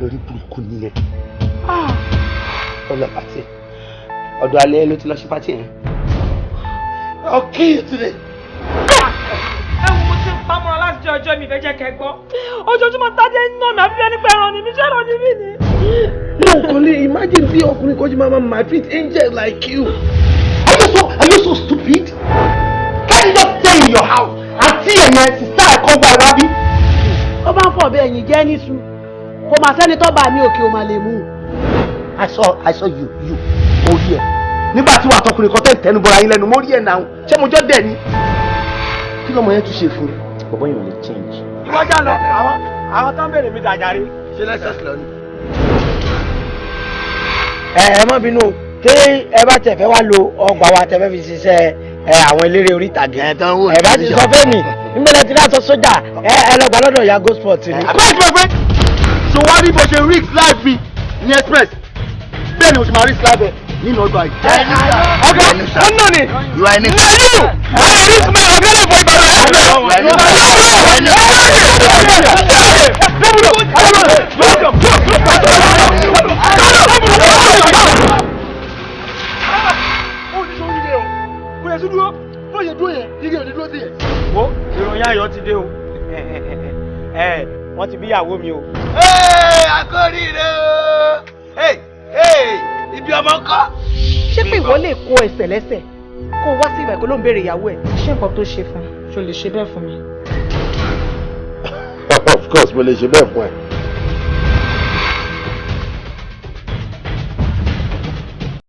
olórí burúkú nìyẹn. Ọlọ pàtì. Ọ̀dọ̀ alẹ́ ló ti lọ ṣe pàtì yẹn. I'll kill you today. Ẹ wo mo ti ń pamọ́ra láti jẹ́ ọjọ́ mi fẹ́ jẹ́ kẹ́ gbọ́. Ojoojúmọ́ Tádé ń nà mí àbí ẹni pé ẹran ni mi ṣé ẹran ni mí ni. No, Okele, imagine bí ọkùnrin kan ṣe máa maltreat angel like you. Are you so stupid? Can you just stay in your house and see a man sister come by Wabi? Ó bá ń fọ̀ bẹ́ẹ̀ yín jẹ́ níṣu. Kò mà sẹ́ni tó bá mi òkè ò máa lè mú. I saw you, mo rí ẹ. Nígbà tí wà tọkùnrin kan tẹ́ ìtẹnubọra yín lẹ́nu, mo rí ẹ náà. Ṣé mo jọ dẹ̀ ni? Kí lọmọ yẹn tún ṣe fún? Bọ̀bọ̀ yẹn ò lè change. Ìwọ́jà lọ, àwọn tó ń bèrè mi dàjàre. Ṣé lẹ́sẹ̀sì lọ ni? Ẹ má bínú tí ẹ bá tẹ̀ fẹ́ wá lo ọgbà wa tẹ́ fẹ́ fi ṣiṣẹ́ àwọn eléré orí ìtàgé. Ẹ bá ti sọ fẹ́ mi nígbà tí láti sọ́jà ẹ lọ gbà lọ́dọ̀ ìyá gosport ni. Àbẹ́rẹ́ tí mo fẹ́ ṣe wá rí bó ṣe risk life mi ní express bẹ́ẹ̀ ni mo ṣe máa risk life ẹ̀ nínú ọgbà yìí. Ọ̀gá ọ̀nà ni you are in it. This man available for ìròyìn ayọ̀ ti dé o. Wọ́n ti bí ìyàwó mi o. Akóríire o! Ibi ọmọ kọ́. Ṣé pé ìwọ lè kó ẹsẹ̀ lẹ́sẹ̀ kó o wá sí ìgbà kó ló ń béèrè ìyàwó ẹ̀? Ṣé nǹkan tó ṣe fún ṣo lè ṣe bẹ́ẹ̀ fún mi? Of course, mo lè ṣe bẹ́ẹ̀ fún ẹ.